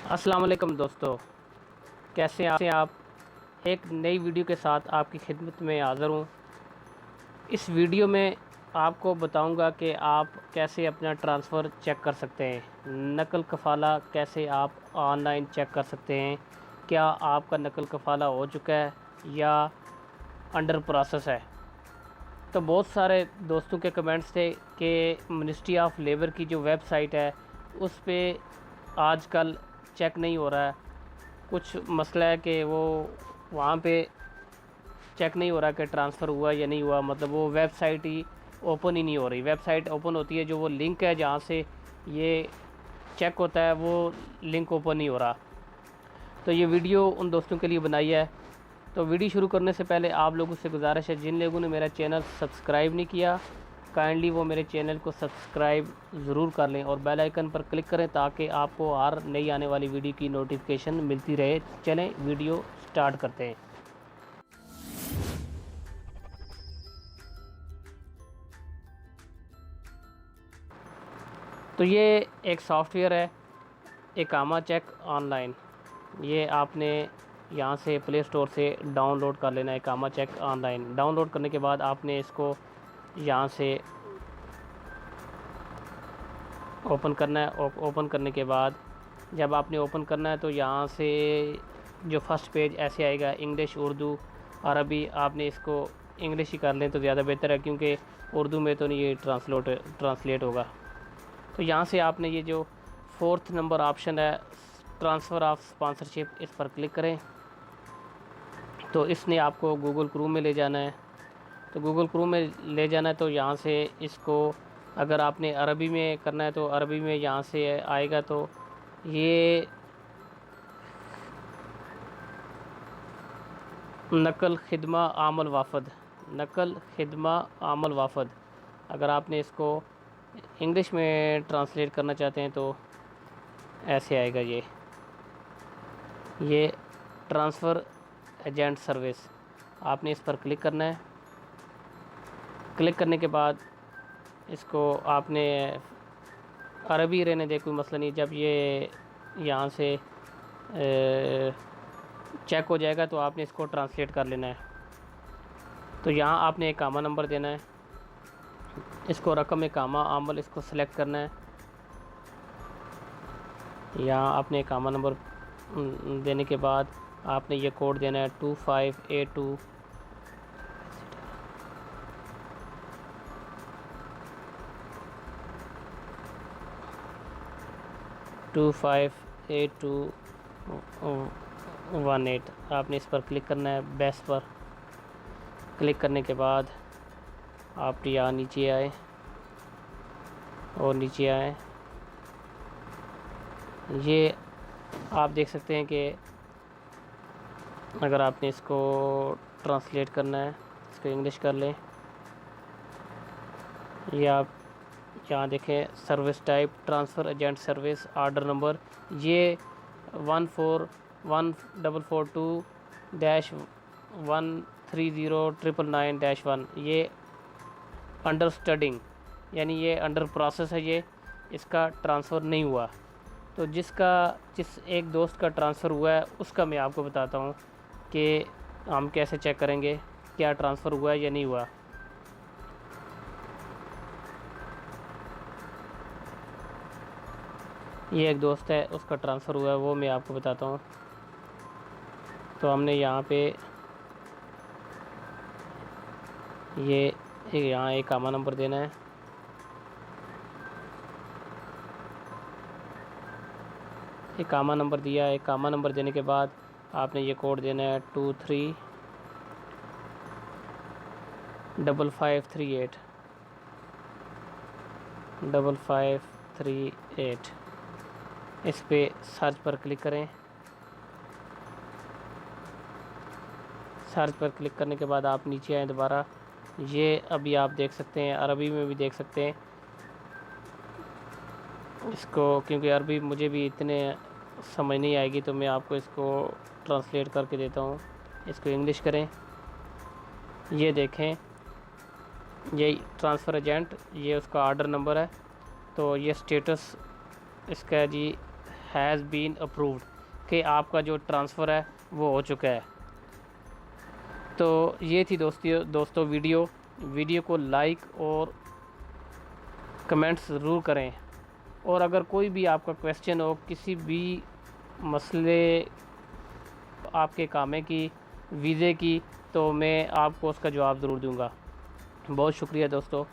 अस्सलाम वालेकुम दोस्तों, कैसे हैं आप। एक नई वीडियो के साथ आपकी खिदमत में हाज़िर हूँ। इस वीडियो में आपको बताऊंगा कि आप कैसे अपना ट्रांसफ़र चेक कर सकते हैं। नकल कफ़ाला कैसे आप ऑनलाइन चेक कर सकते हैं। क्या आपका नकल कफ़ाला हो चुका है या अंडर प्रोसेस है। तो बहुत सारे दोस्तों के कमेंट्स थे कि मिनिस्ट्री ऑफ लेबर की जो वेबसाइट है उस पे आजकल चेक नहीं हो रहा है। कुछ मसला है कि वो वहाँ पे चेक नहीं हो रहा कि ट्रांसफ़र हुआ या नहीं हुआ, मतलब वो वेबसाइट ही ओपन ही नहीं हो रही। वेबसाइट ओपन होती है, जो वो लिंक है जहाँ से ये चेक होता है, वो लिंक ओपन नहीं हो रहा। तो ये वीडियो उन दोस्तों के लिए बनाई है। तो वीडियो शुरू करने से पहले आप लोगों से गुजारिश है, जिन लोगों ने मेरा चैनल सब्सक्राइब नहीं किया, काइंडली वो मेरे चैनल को सब्सक्राइब ज़रूर कर लें और बेल आइकन पर क्लिक करें ताकि आपको हर नई आने वाली वीडियो की नोटिफिकेशन मिलती रहे। चलें वीडियो स्टार्ट करते हैं। तो ये एक सॉफ्टवेयर है, एकामा चेक ऑनलाइन। ये आपने यहाँ से प्ले स्टोर से डाउनलोड कर लेना है। एकामा चेक ऑनलाइन डाउनलोड करने के बाद आपने इसको यहाँ से ओपन करना है। ओपन करने के बाद जब आपने ओपन करना है तो यहाँ से जो फर्स्ट पेज ऐसे आएगा, इंग्लिश, उर्दू, अरबी। आपने इसको इंग्लिश ही कर लें तो ज़्यादा बेहतर है, क्योंकि उर्दू में तो नहीं ये ट्रांसलेट होगा। तो यहाँ से आपने ये जो 4th नंबर ऑप्शन है, ट्रांसफ़र ऑफ स्पॉन्सरशिप, इस पर क्लिक करें। तो इसने आपको गूगल क्रोम में ले जाना है। तो गूगल क्रोम में ले जाना है तो यहाँ से इसको, अगर आपने अरबी में करना है तो अरबी में यहाँ से आएगा। तो ये नकल खिदमा आमल वाफद, नकल खिदमा आमल वाफद। अगर आपने इसको इंग्लिश में ट्रांसलेट करना चाहते हैं तो ऐसे आएगा। ये ट्रांसफ़र एजेंट सर्विस, आपने इस पर क्लिक करना है। क्लिक करने के बाद इसको आपने अरबी रहने दे, कोई मसला नहीं। जब ये यहाँ से चेक हो जाएगा तो आपने इसको ट्रांसलेट कर लेना है। तो यहाँ आपने एकामा नंबर देना है, इसको रकम एकामा आमल इसको सेलेक्ट करना है। यहाँ आपने एकामा नंबर देने के बाद आपने ये कोड देना है 2582 258218। आपने इस पर क्लिक करना है। बेस पर क्लिक करने के बाद आप यहाँ नीचे आए और नीचे आए, ये आप देख सकते हैं कि अगर आपने इसको ट्रांसलेट करना है, इसको इंग्लिश कर लें। ये आप यहाँ देखें, service type transfer agent service, order number ये 1444-13099-1। ये अंडर स्टडिंग, यानी ये अंडर प्रोसेस है, ये इसका ट्रांसफ़र नहीं हुआ। तो जिस एक दोस्त का ट्रांसफ़र हुआ है उसका मैं आपको बताता हूँ कि हम कैसे चेक करेंगे क्या ट्रांसफ़र हुआ है या नहीं हुआ। ये एक दोस्त है, उसका ट्रांसफ़र हुआ है, वो मैं आपको बताता हूँ। तो हमने यहाँ पे यहाँ एक एकामा नंबर देना है। एकामा नंबर दिया। एकामा नंबर देने के बाद आपने ये कोड देना है 235538। इस पे सर्च पर क्लिक करें। सर्च पर क्लिक करने के बाद आप नीचे आए दोबारा। ये अभी आप देख सकते हैं, अरबी में भी देख सकते हैं इसको, क्योंकि अरबी मुझे भी इतने समझ नहीं आएगी तो मैं आपको इसको ट्रांसलेट करके देता हूँ। इसको इंग्लिश करें। ये देखें, ये ट्रांसफ़र एजेंट, ये उसका ऑर्डर नंबर है। तो ये स्टेटस इसका जी हैज़ बीन अप्रूव्ड, कि आपका जो ट्रांसफ़र है वो हो चुका है। तो ये थी दोस्तों वीडियो को लाइक और कमेंट्स ज़रूर करें। और अगर कोई भी आपका क्वेश्चन हो, किसी भी मसले आपके कामे की, वीज़े की, तो मैं आपको उसका जवाब ज़रूर दूंगा। बहुत शुक्रिया दोस्तों।